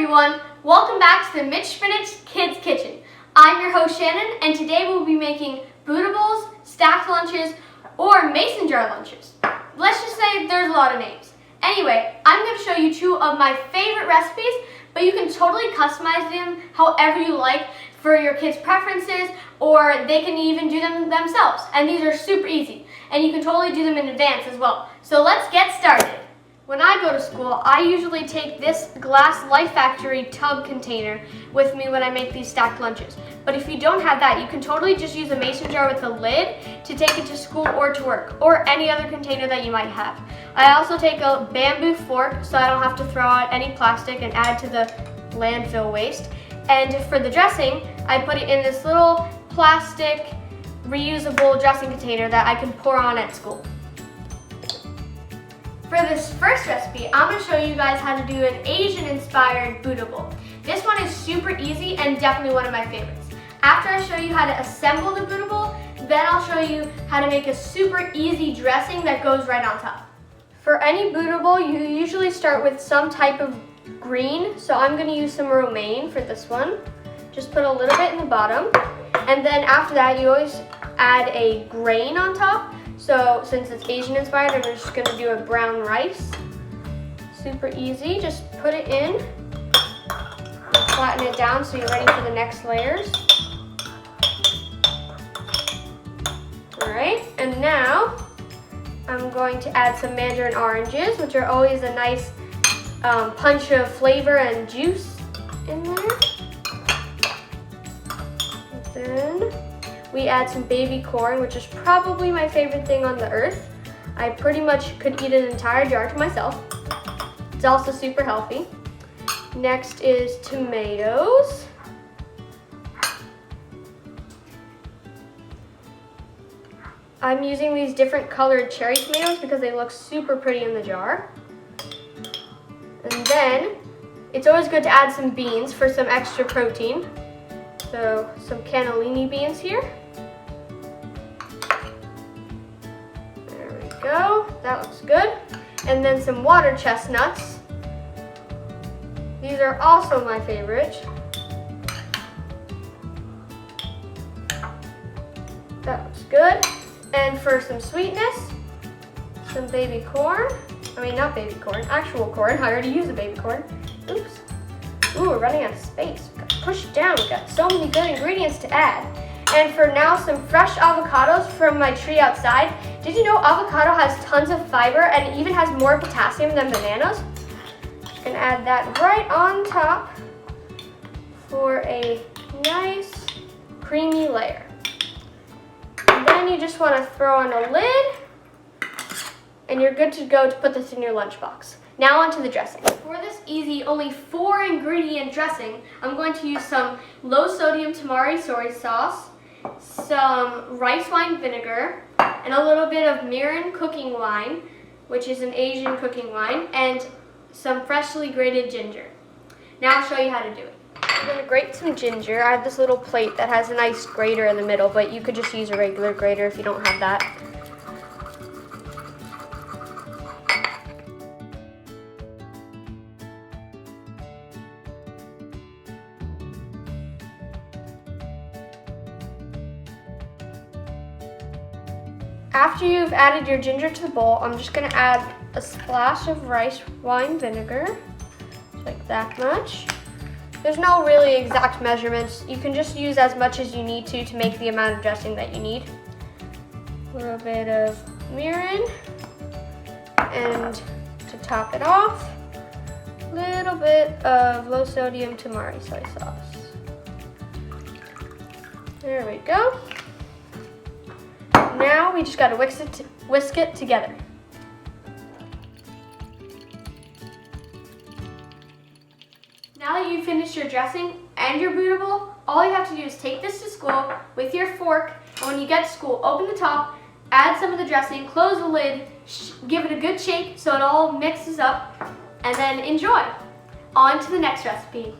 everyone, welcome back to the Mitch Spinach Kids Kitchen. I'm your host Shannon, and today we'll be making bootables, stacked lunches, or mason jar lunches. Let's just say there's a lot of names. Anyway, I'm going to show you two of my favorite recipes, but you can totally customize them however you like for your kids' preferences, or they can even do them themselves. And these are super easy, and you can totally do them in advance as well. So let's get started. When I go to school, I usually take this glass Life Factory tub container with me when I make these stacked lunches. But if you don't have that, you can totally just use a mason jar with a lid to take it to school or to work, or any other container that you might have. I also take a bamboo fork so I don't have to throw out any plastic and add to the landfill waste. And for the dressing, I put it in this little plastic reusable dressing container that I can pour on at school. For this first recipe, I'm going to show you guys how to do an Asian-inspired bootable. This one is super easy and definitely one of my favorites. After I show you how to assemble the bootable, then I'll show you how to make a super easy dressing that goes right on top. For any bootable, you usually start with some type of green, so I'm going to use some romaine for this one. Just put a little bit in the bottom, and then after that, you always add a grain on top. So since it's Asian inspired, I'm just going to do a brown rice. Super easy, just put it in, and flatten it down so you're ready for the next layers. Alright, and now I'm going to add some mandarin oranges, which are always a nice punch of flavor and juice in there. And then we add some baby corn, which is probably my favorite thing on the earth. I pretty much could eat an entire jar to myself. It's also super healthy. Next is tomatoes. I'm using these different colored cherry tomatoes because they look super pretty in the jar. And then it's always good to add some beans for some extra protein. So some cannellini beans here. There we go, that looks good. And then some water chestnuts. These are also my favorite. That looks good. And for some sweetness, some baby corn. I mean, not baby corn, actual corn. I already used the baby corn. Oops. Ooh, we're running out of space. We've got to push it down. We've got so many good ingredients to add. And for now, some fresh avocados from my tree outside. Did you know avocado has tons of fiber and it even has more potassium than bananas? You can add that right on top for a nice creamy layer. And then you just want to throw on a lid and you're good to go to put this in your lunchbox. Now onto the dressing. For this easy, only 4 ingredient dressing, I'm going to use some low sodium tamari soy sauce, some rice wine vinegar, and a little bit of mirin cooking wine, which is an Asian cooking wine, and some freshly grated ginger. Now I'll show you how to do it. I'm going to grate some ginger. I have this little plate that has a nice grater in the middle, but you could just use a regular grater if you don't have that. After you've added your ginger to the bowl, I'm just going to add a splash of rice wine vinegar, like that much. There's no really exact measurements. You can just use as much as you need to make the amount of dressing that you need. A little bit of mirin, and to top it off, a little bit of low sodium tamari soy sauce. There we go. Now we just gotta whisk it together. Now that you've finished your dressing and your bootable, all you have to do is take this to school with your fork, and when you get to school, open the top, add some of the dressing, close the lid, give it a good shake so it all mixes up, and then enjoy. On to the next recipe.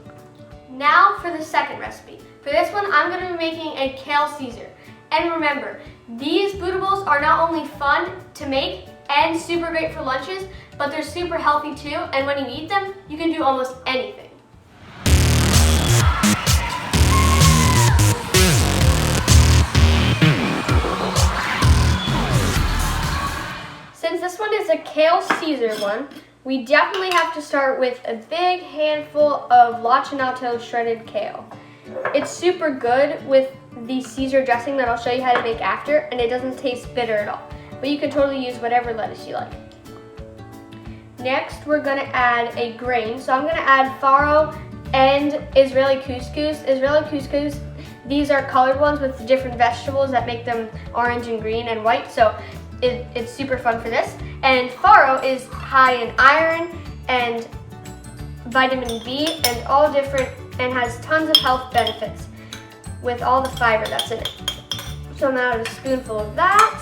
Now for the second recipe. For this one, I'm gonna be making a kale Caesar. And remember, these bootables are not only fun to make and super great for lunches, but they're super healthy too, and when you eat them, you can do almost anything. this one is a kale Caesar one, we definitely have to start with a big handful of lacinato shredded kale. It's super good with the Caesar dressing that I'll show you how to make after, and it doesn't taste bitter at all. But you can totally use whatever lettuce you like. Next, we're gonna add a grain. So I'm gonna add farro and Israeli couscous. Israeli couscous, these are colored ones with different vegetables that make them orange and green and white. So it's super fun for this. And farro is high in iron and vitamin B and all different, and has tons of health benefits with all the fiber that's in it. So I'm gonna add a spoonful of that.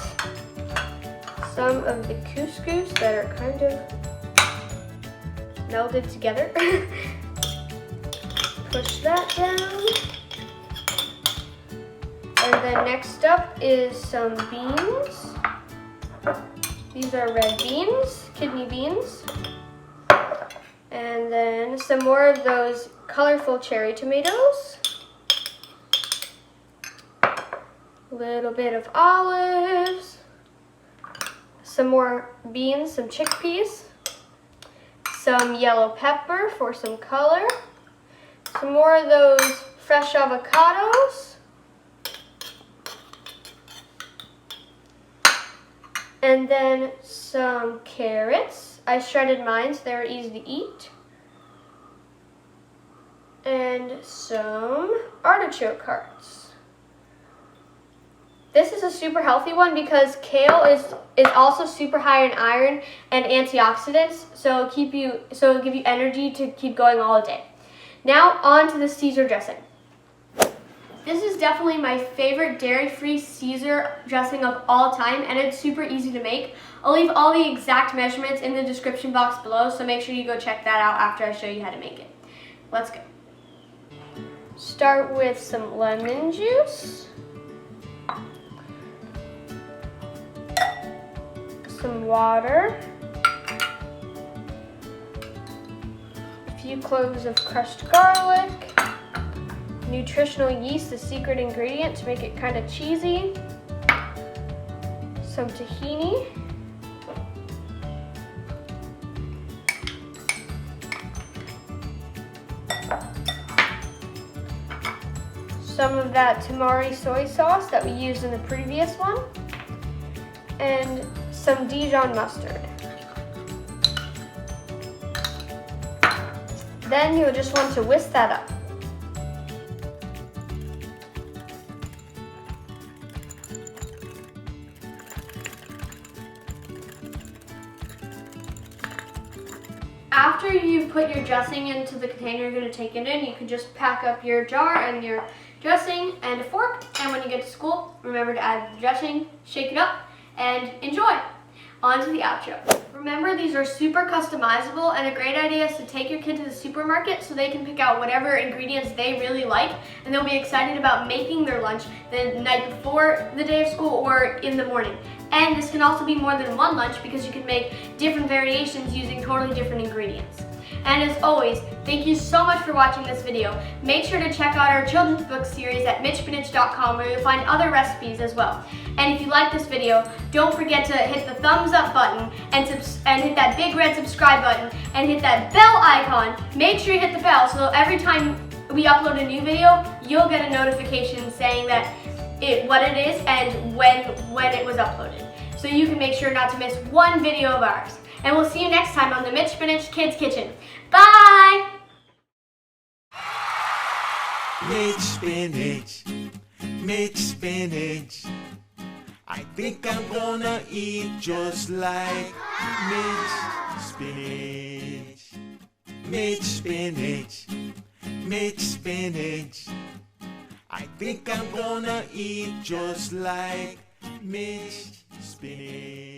Some of the couscous that are kind of melded together. Push that down. And then next up is some beans. These are red beans, kidney beans. And then some more of those colorful cherry tomatoes. A little bit of olives. Some more beans, some chickpeas. Some yellow pepper for some color. Some more of those fresh avocados. And then some carrots. I shredded mine so they were easy to eat. And some artichoke hearts. This is a super healthy one because kale is also super high in iron and antioxidants, so it'll give you energy to keep going all day. Now on to the Caesar dressing. This is definitely my favorite dairy-free Caesar dressing of all time, and it's super easy to make. I'll leave all the exact measurements in the description box below, so make sure you go check that out after I show you how to make it. Let's go. Start with some lemon juice. Some water, a few cloves of crushed garlic, nutritional yeast, the secret ingredient to make it kind of cheesy, some tahini, some of that tamari soy sauce that we used in the previous one, and some Dijon mustard. Then you'll just want to whisk that up. After you've put your dressing into the container you're going to take it in, you can just pack up your jar and your dressing and a fork, and when you get to school, remember to add the dressing, shake it up, and enjoy. On to the outro. Remember, these are super customizable, and a great idea is to take your kid to the supermarket so they can pick out whatever ingredients they really like, and they'll be excited about making their lunch the night before the day of school or in the morning. And this can also be more than one lunch because you can make different variations using totally different ingredients. And as always, thank you so much for watching this video. Make sure to check out our children's book series at mitchspinach.com where you'll find other recipes as well. And if you like this video, don't forget to hit the thumbs up button and hit that big red subscribe button and hit that bell icon. Make sure you hit the bell so every time we upload a new video, you'll get a notification saying that what it is and when it was uploaded. So you can make sure not to miss one video of ours. And we'll see you next time on the Mitch Spinach Kids Kitchen. Bye! Mitch Spinach, Mitch Spinach. I think I'm gonna eat just like Mitch Spinach. Mitch Spinach, Mitch Spinach. I think I'm gonna eat just like Mitch Spinach.